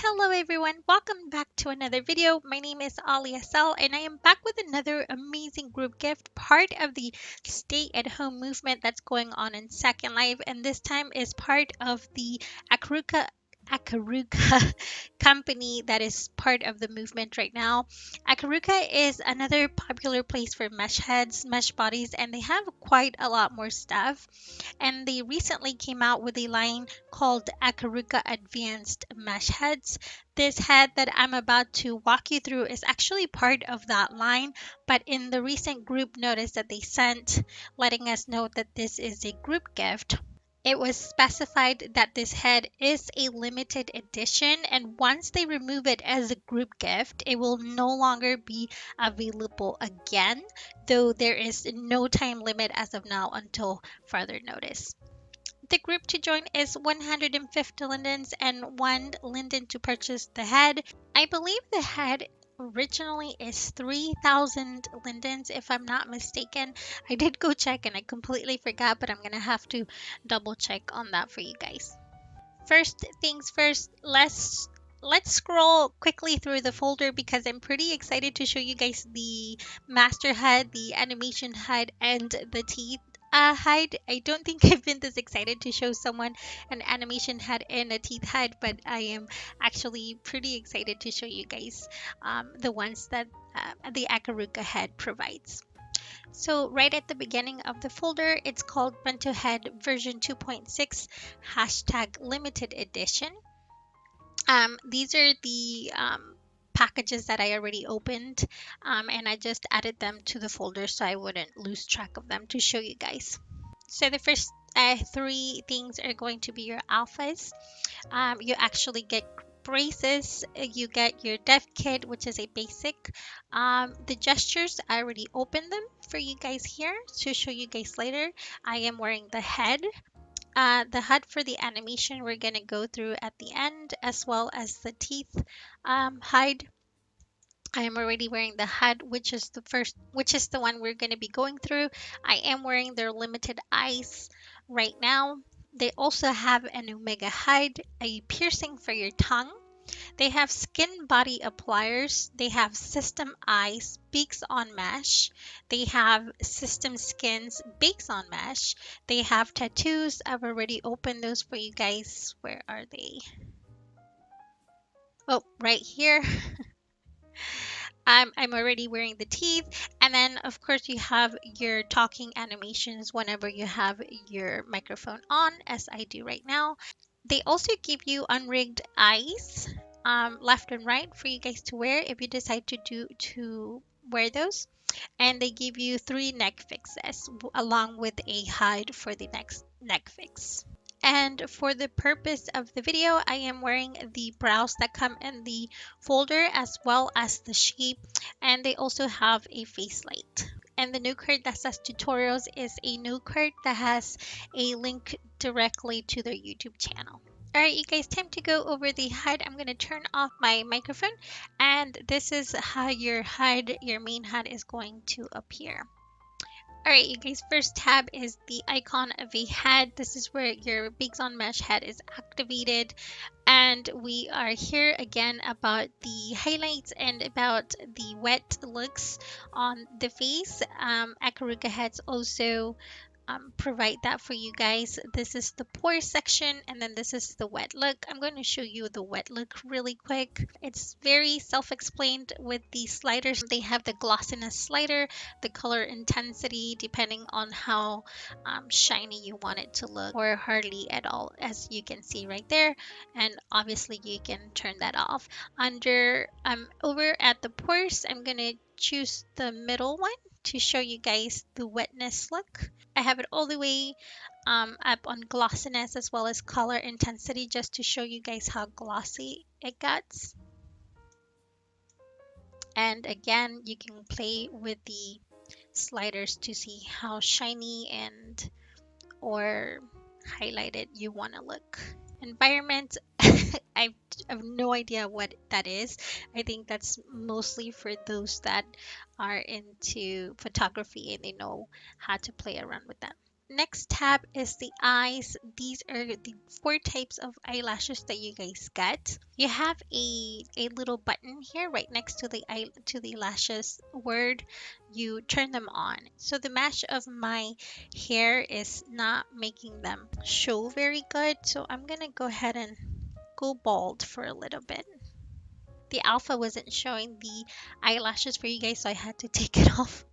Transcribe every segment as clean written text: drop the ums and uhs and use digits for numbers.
Hello everyone, welcome back to another video. My name is Ali Asel and I am back with another amazing group gift, part of the stay at home movement that's going on in Second Life, and this time is part of the Akaruka company that is part of the movement right now. Akaruka is another popular place for mesh heads, mesh bodies, and they have quite a lot more stuff. And they recently came out with a line called Akaruka Advanced Mesh Heads. This head that I'm about to walk you through is actually part of that line, but in the recent group notice that they sent, letting us know that this is a group gift, it was specified that this head is a limited edition, and once they remove it as a group gift, it will no longer be available again, though there is no time limit as of now until further notice. The group to join is 150 lindens and 1 linden to purchase the head. I believe the head originally is 3,000 lindens if I'm not mistaken. I did go check and I completely forgot, but I'm gonna have to double check on that for you guys. First things first, let's scroll quickly through the folder because I'm pretty excited to show you guys the master HUD, the animation HUD, and the teeth HUD. I don't think I've been this excited to show someone an animation HUD and a teeth HUD, but I am actually pretty excited to show you guys the ones that the Akaruka head provides. So right at the beginning of the folder, it's called Bento Head version 2.6 hashtag limited edition. These are the packages that I already opened, and I just added them to the folder so I wouldn't lose track of them to show you guys. So the first three things are going to be your alphas. You actually get braces, you get your dev kit, which is a basic. The gestures, I already opened them for you guys here to show you guys later. I am wearing the head. The HUD for the animation we're going to go through at the end, as well as the teeth HUD. I am already wearing the HUD, which is the one we're going to be going through. I am wearing their limited eyes right now. They also have an Omega HUD, a piercing for your tongue. They have skin body appliers. They have system eyes, beaks on mesh. They have system skins, beaks on mesh. They have tattoos. I've already opened those for you guys. Where are they? Oh, right here. I'm already wearing the teeth. And then, of course, you have your talking animations whenever you have your microphone on, as I do right now. They also give you unrigged eyes, left and right, for you guys to wear if you decide to wear those. And they give you 3 neck fixes along with a hide for the next neck fix. And for the purpose of the video, I am wearing the brows that come in the folder as well as the shape, and they also have a face light. And the new card that says tutorials is a new card that has a link directly to their YouTube channel. Alright, you guys, time to go over the HUD. I'm going to turn off my microphone, and this is how your HUD, your main HUD, is going to appear. Alright, you guys, first tab is the icon of a head. This is where your Bigs on Mesh head is activated. And we are here again about the highlights and about the wet looks on the face. Akaruka heads also provide that for you guys. This is the pore section, and then this is the wet look. I'm going to show you the wet look really quick. It's very self-explained with the sliders. They have the glossiness slider, the color intensity, depending on how shiny you want it to look, or hardly at all, as you can see right there. And obviously you can turn that off. Under over at the pores, I'm gonna choose the middle one to show you guys the wetness look. I have it all the way up on glossiness as well as color intensity, just to show you guys how glossy it gets. And again, you can play with the sliders to see how shiny and or highlighted you want to look. Environment, I have no idea what that is. I think that's mostly for those that are into photography and they know how to play around with that. next tab is the eyes. These are the four types of eyelashes that you guys get. You have a little button here right next to the eye to the lashes word. You turn them on. So the mesh of my hair is not making them show very good. So I'm gonna go ahead and go bald for a little bit. The alpha wasn't showing the eyelashes for you guys, so I had to take it off.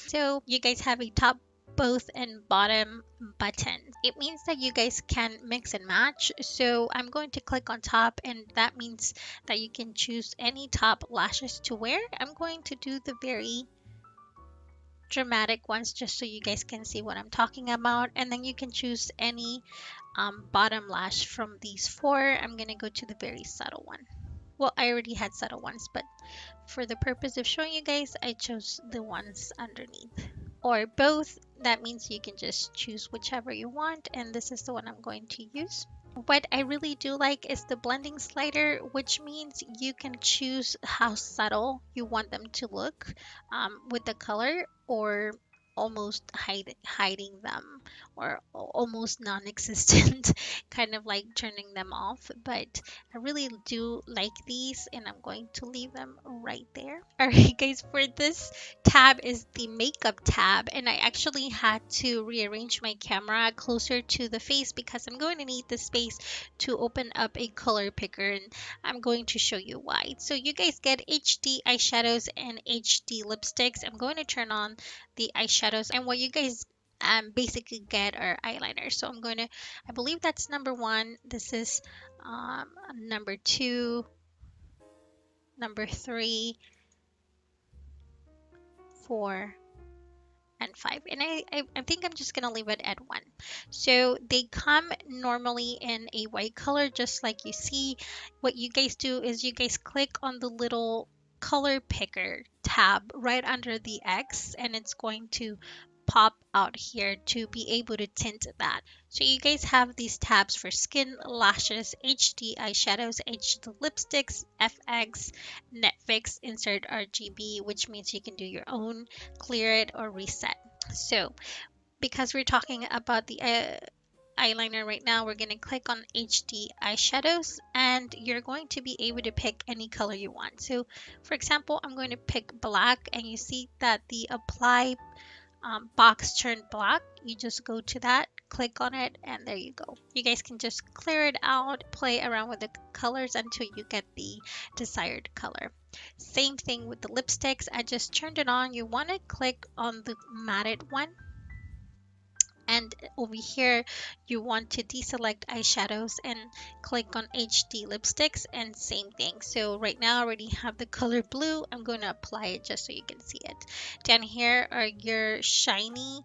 So you guys have a top, both, and bottom button. It means that you guys can mix and match. So I'm going to click on top, and that means that you can choose any top lashes to wear. I'm going to do the very dramatic ones just so you guys can see what I'm talking about. And then you can choose any bottom lash from these four. I'm going to go to the very subtle one. Well, I already had subtle ones, but for the purpose of showing you guys, I chose the ones underneath. Or both. That means you can just choose whichever you want, and this is the one I'm going to use. What I really do like is the blending slider, which means you can choose how subtle you want them to look with the color, or almost hiding them, or almost non-existent, kind of like turning them off. But I really do like these, and I'm going to leave them right there. All right, guys, for this tab is the makeup tab, and I actually had to rearrange my camera closer to the face because I'm going to need the space to open up a color picker, and I'm going to show you why. So you guys get HD eyeshadows and HD lipsticks. I'm going to turn on the eyeshadows, and what you guys basically get are eyeliners. So I'm going to, I believe that's number one. This is number two, number three, four, and five, and I think I'm just gonna leave it at one. So they come normally in a white color, just like you see. What you guys do is you guys click on the little color picker tab right under the X, and it's going to pop out here to be able to tint that. So you guys have these tabs for skin, lashes, HD eyeshadows, HD lipsticks, FX, Netflix, insert RGB, which means you can do your own, clear it, or reset. So because we're talking about the eyeliner right now, we're going to click on HD eyeshadows, and you're going to be able to pick any color you want. So for example, I'm going to pick black, and you see that the apply box turned black. You just go to that, click on it, and there you go. You guys can just clear it out, play around with the colors until you get the desired color. Same thing with the lipsticks. I just turned it on. You want to click on the matted one, and over here you want to deselect eyeshadows and click on HD lipsticks, and same thing. So right now I already have the color blue. I'm going to apply it just so you can see it. Down here are your shiny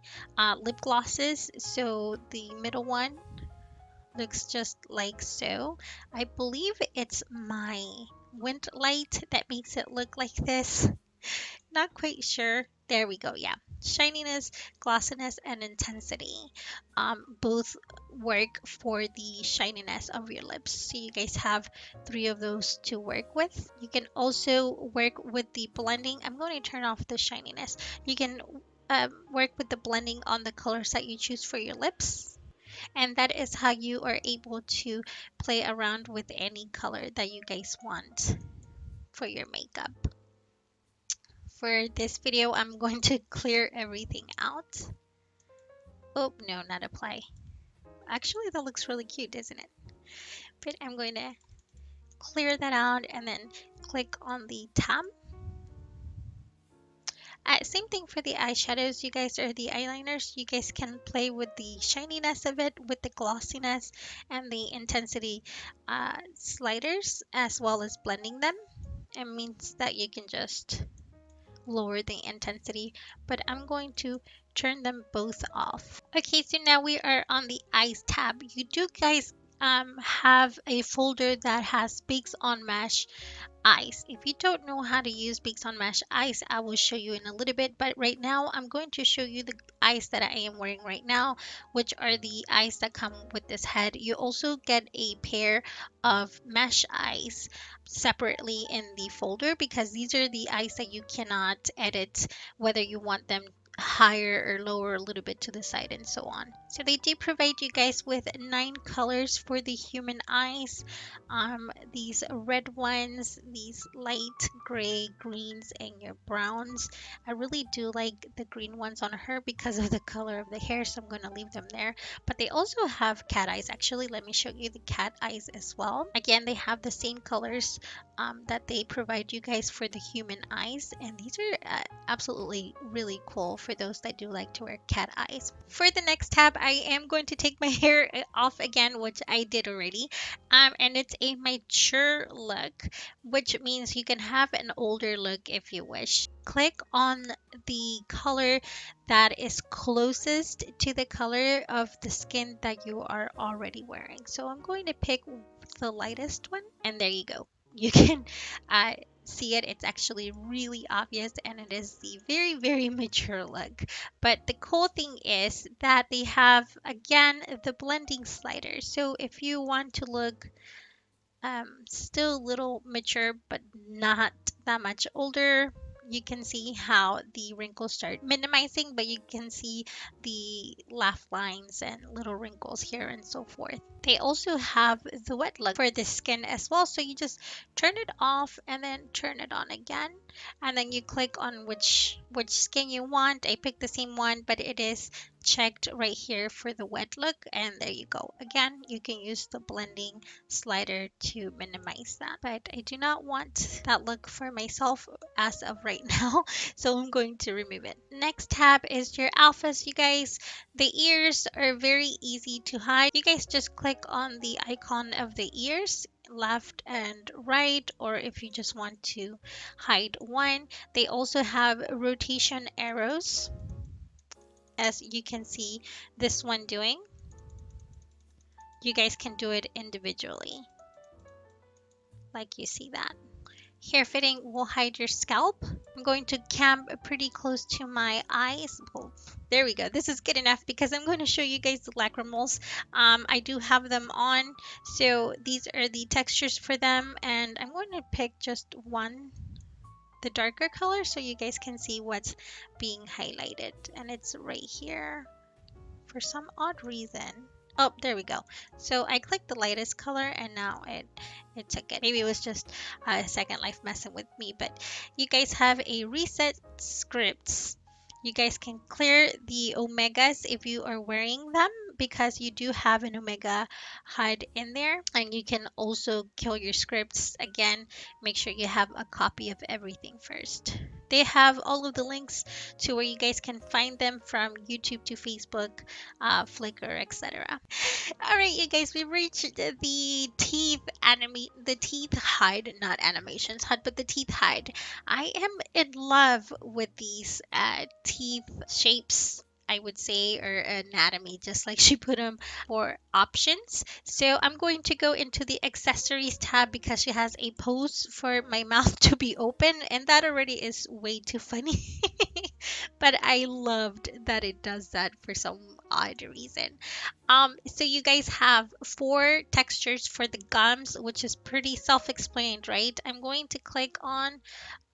lip glosses. So the middle one looks just like so. I believe it's my wind light that makes it look like this. Not quite sure. There we go. Yeah. Shininess, glossiness, and intensity both work for the shininess of your lips. So you guys have three of those to work with. You can also work with the blending. I'm going to turn off the shininess. You can work with the blending on the colors that you choose for your lips. And that is how you are able to play around with any color that you guys want for your makeup. For this video, I'm going to clear everything out. Oh, no, not apply. Actually, that looks really cute, isn't it? But I'm going to clear that out and then click on the tab. Same thing for the eyeshadows, you guys, or the eyeliners. You guys can play with the shininess of it, with the glossiness and the intensity sliders, as well as blending them. It means that you can just lower the intensity, but I'm going to turn them both off. Okay, so now we are on the eyes tab. You do guys have a folder that has Bakes on Mesh eyes. If you don't know how to use Bakes on Mesh eyes, I will show you in a little bit, but right now I'm going to show you the eyes that I am wearing right now, which are the eyes that come with this head. You also get a pair of mesh eyes separately in the folder, because these are the eyes that you cannot edit whether you want them higher or lower a little bit to the side and so on. So they do provide you guys with 9 colors for the human eyes. These red ones, these light gray, greens, and your browns. I really do like the green ones on her because of the color of the hair, so I'm going to leave them there. But they also have cat eyes. Actually, let me show you the cat eyes as well. Again, they have the same colors that they provide you guys for the human eyes, and these are absolutely really cool for those that do like to wear cat eyes. For the next tab, I am going to take my hair off again, which I did already, and it's a mature look, which means you can have an older look if you wish. Click on the color that is closest to the color of the skin that you are already wearing. So I'm going to pick the lightest one, and there you go. You can see it. It's actually really obvious, and it is the very, very mature look. But the cool thing is that they have, again, the blending slider. So if you want to look still a little mature, but not that much older, you can see how the wrinkles start minimizing, but you can see the laugh lines and little wrinkles here and so forth. They also have the wet look for the skin as well. So you just turn it off and then turn it on again. And then you click on which skin you want. I picked the same one, but it is checked right here for the wet look. And there you go. Again, you can use the blending slider to minimize that. But I do not want that look for myself as of right now. So I'm going to remove it. Next tab is your alphas, you guys. The ears are very easy to hide. You guys just click on the icon of the ears, left and right, or if you just want to hide one. They also have rotation arrows, as you can see this one doing. You guys can do it individually, like you see that. Hair fitting will hide your scalp. I'm going to camp pretty close to my eyes. Oh, there we go. This is good enough because I'm going to show you guys the lacrimals. I do have them on. So these are the textures for them. And I'm going to pick just one, the darker color, so you guys can see what's being highlighted. And it's right here for some odd reason. Oh, there we go. So I clicked the lightest color and now it took it. Maybe it was just Second Life messing with me, but you guys have a reset scripts. You guys can clear the omegas if you are wearing them because you do have an omega HUD in there, and you can also kill your scripts. Again, make sure you have a copy of everything first. They have all of the links to where you guys can find them, from YouTube to Facebook, Flickr, etc. All right, you guys, we've reached the teeth hide, not animations hide, but the teeth hide. I am in love with these teeth shapes, I would say, or anatomy, just like she put them for options. So I'm going to go into the accessories tab because she has a pose for my mouth to be open, and that already is way too funny. But I loved that it does that for some odd reason. So you guys have 4 textures for the gums, which is pretty self-explained, right? I'm going to click on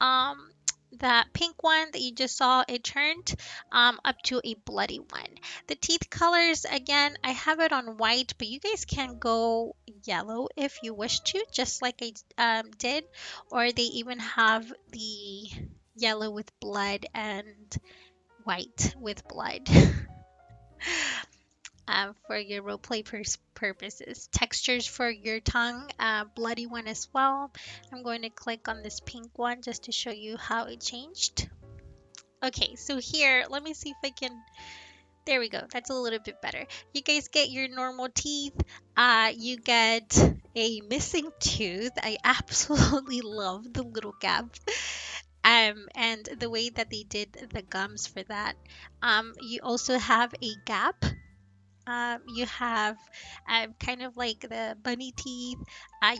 um that pink one that you just saw. It turned up to a bloody one. The teeth colors, again, I have it on white, but you guys can go yellow if you wish to, just like I did. Or they even have the yellow with blood and white with blood. For your roleplay purposes. Textures for your tongue, bloody one as well. I'm going to click on this pink one just to show you how it changed. Okay, so here, let me see if I can. There we go. That's a little bit better. You guys get your normal teeth. You get a missing tooth. I absolutely love the little gap. And the way that they did the gums for that. You also have a gap. You have kind of like the bunny teeth.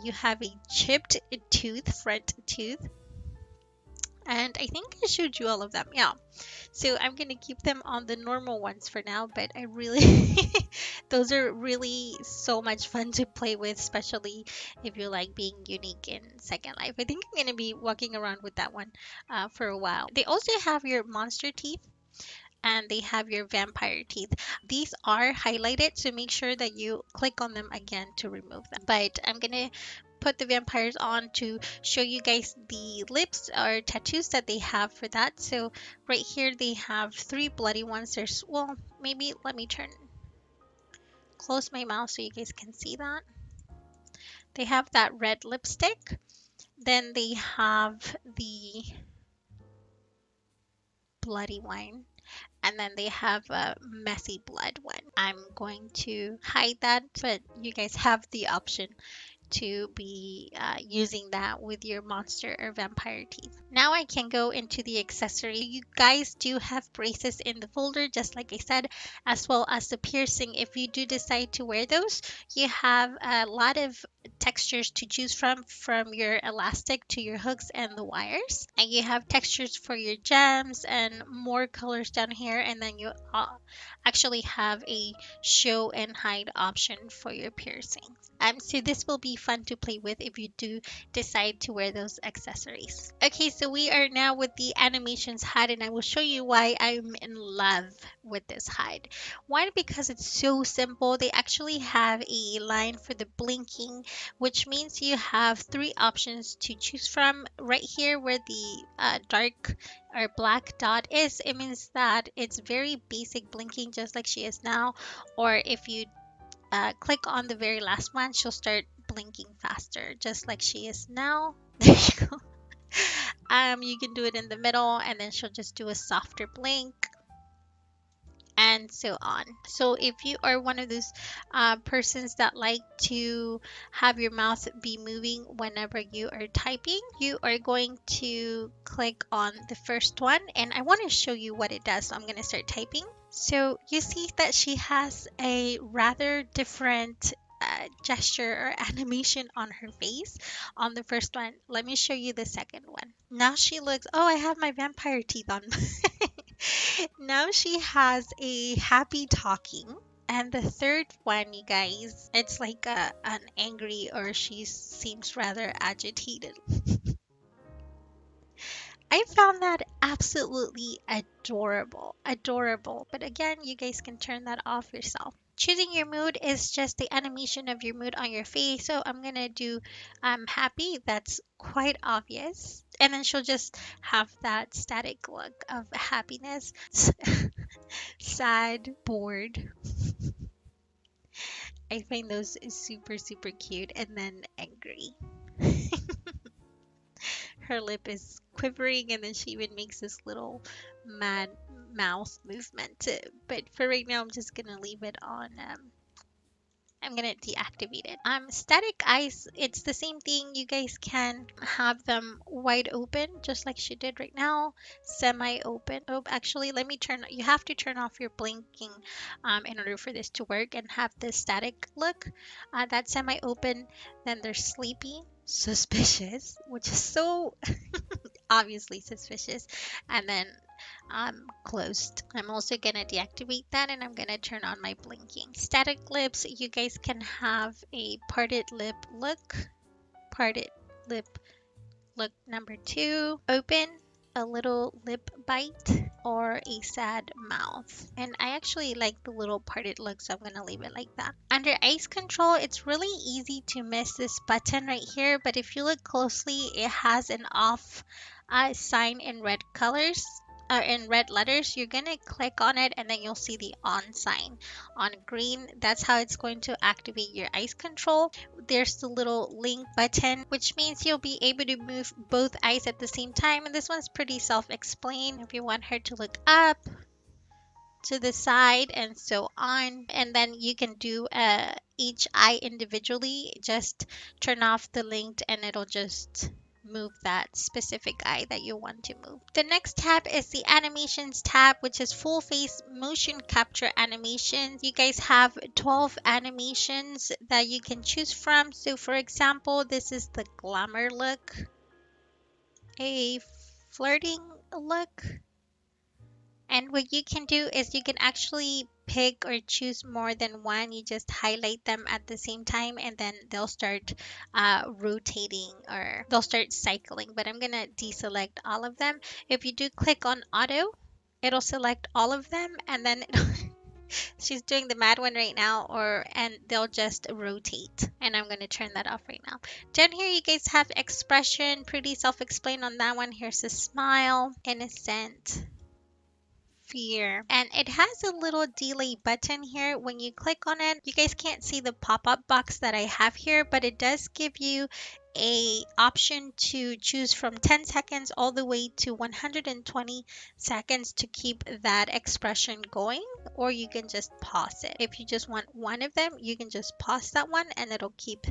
You have a chipped tooth, front tooth. And I think I showed you all of them. Yeah. So I'm going to keep them on the normal ones for now. But I really, those are really so much fun to play with, especially if you like being unique in Second Life. I think I'm going to be walking around with that one for a while. They also have your monster teeth. and they have your vampire teeth. These are highlighted, so make sure that you click on them again to remove them. But I'm gonna put the vampires on to show you guys the lips or tattoos that they have for that. So right here they have three bloody ones. There's, well, maybe let me close my mouth so you guys can see that. They have that red lipstick. Then they have the bloody one. And then they have a messy blood one. I'm going to hide that, but you guys have the option to be using that with your monster or vampire teeth. Now I can go into the accessory. You guys do have braces in the folder, just like I said, as well as the piercing. If you do decide to wear those, you have a lot of textures to choose from your elastic to your hooks and the wires. And you have textures for your gems and more colors down here. And then you actually have a show and hide option for your piercing. So this will be fun to play with if you do decide to wear those accessories. Okay, so we are now with the animations hide, and I will show you why I'm in love with this hide. One, because it's so simple. They actually have a line for the blinking, which means you have three options to choose from. Right here where the dark or black dot is, it means that it's very basic blinking, just like she is now. Or if you click on the very last one, she'll start blinking faster, just like she is now. There you go. You can do it in the middle, and then she'll just do a softer blink, and so on. So if you are one of those persons that like to have your mouth be moving whenever you are typing, you are going to click on the first one, and I want to show you what it does. So I'm going to start typing. So you see that she has a rather different gesture or animation on her face on the first one. Let me show you the second one. Now she looks, oh, I have my vampire teeth on. Now she has a happy talking. And the third one, you guys, it's like an angry, or she seems rather agitated. I found that absolutely adorable. Adorable. But again, you guys can turn that off yourself. Choosing your mood is just the animation of your mood on your face. So I'm going to do happy. That's quite obvious. And then she'll just have that static look of happiness, sad, bored. I find those super, super cute. And then angry. Her lip is quivering, and then she even makes this little mad mouth movement. But for right now, I'm just gonna leave it on. I'm gonna deactivate it. Static eyes, it's the same thing. You guys can have them wide open, just like she did right now, semi-open. Oh, actually, let me turn. You have to turn off your blinking, in order for this to work and have the static look. That's semi-open. Then there's sleepy, suspicious, which is so obviously suspicious, and then closed. I'm also gonna deactivate that, and I'm gonna turn on my blinking. Static lips, you guys can have a parted lip look, parted lip look number 2, open, a little lip bite, or a sad mouth. And I actually like the little parted look, so I'm gonna leave it like that. Under eyes control, it's really easy to miss this button right here, but if you look closely, it has an off sign in red colors. In red letters. You're gonna click on it, and then you'll see the on sign on green. That's how it's going to activate your eyes control. There's the little link button, which means you'll be able to move both eyes at the same time, and this one's pretty self-explained. If you want her to look up, to the side, and so on, and then you can do each eye individually. Just turn off the linked, and it'll just move that specific eye that you want to move. The next tab is the animations tab, which is full face motion capture animations. You guys have 12 animations that you can choose from. So for example, this is the glamour look, a flirting look. And what you can do is you can actually pick or choose more than one. You just highlight them at the same time, and then they'll start rotating, or they'll start cycling. But I'm going to deselect all of them. If you do click on auto, it'll select all of them, and then she's doing the mad one right now, or and they'll just rotate. And I'm gonna turn that off right now. Down here you guys have expression, pretty self-explained on that one. Here's a smile, innocent, fear, and it has a little delay button here. When you click on it, you guys can't see the pop-up box that I have here, but it does give you a option to choose from 10 seconds all the way to 120 seconds to keep that expression going, or you can just pause it. If you just want one of them, you can just pause that one and it'll keep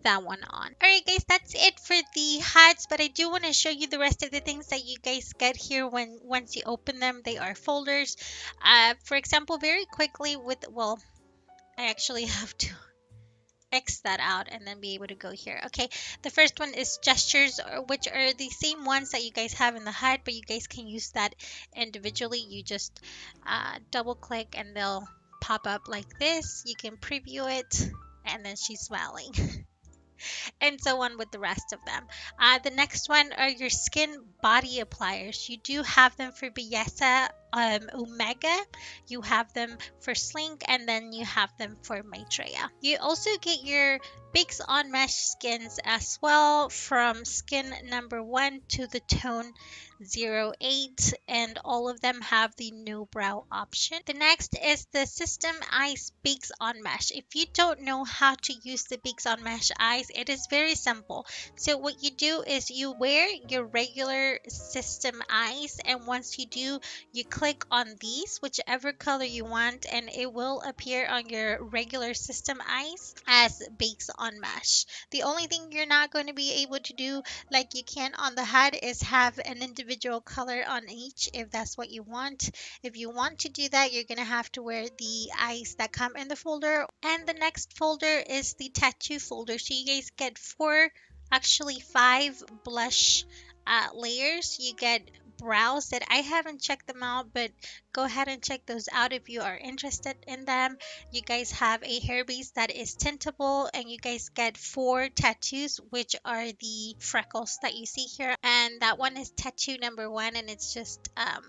that one on. All right, guys, that's it for the hats, but I do want to show you the rest of the things that you guys get here when once you open them. They are folders. For example, very quickly with, well, I actually have to X that out and then be able to go here. Okay, the first one is gestures, which are the same ones that you guys have in the HUD, but you guys can use that individually. You just double click and they'll pop up like this. You can preview it, and then she's smiling. And so on with the rest of them. The next one are your skin body appliers. You do have them for Biesa, Omega, you have them for Slink, and then you have them for Maitreya. You also get your Bakes on Mesh skins as well, from skin number 1 to the tone 08, and all of them have the no brow option. The next is the System Eyes Bakes on Mesh. If you don't know how to use the Bakes on Mesh eyes, it is very simple. So what you do is you wear your regular system eyes, and once you do, you click on these, whichever color you want, and it will appear on your regular system eyes as Bakes on Mesh. The only thing you're not going to be able to do like you can on the HUD is have an individual color on each, if that's what you want. If you want to do that, you're going to have to wear the eyes that come in the folder. And the next folder is the tattoo folder. So you guys get four, actually five blush layers. You get brows that I haven't checked them out, but go ahead and check those out if you are interested in them. You guys have a hair base that is tintable, and you guys get four tattoos, which are the freckles that you see here. And that one is tattoo number 1, and it's just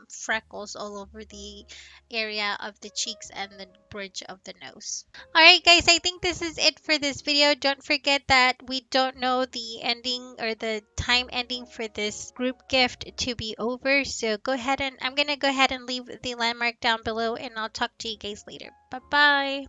freckles all over the area of the cheeks and the bridge of the nose. Alright guys, I think this is it for this video. Don't forget that we don't know the ending or the time ending for this group gift to be over. So go ahead and I'm going to go ahead and leave the landmark down below, and I'll talk to you guys later. Bye bye.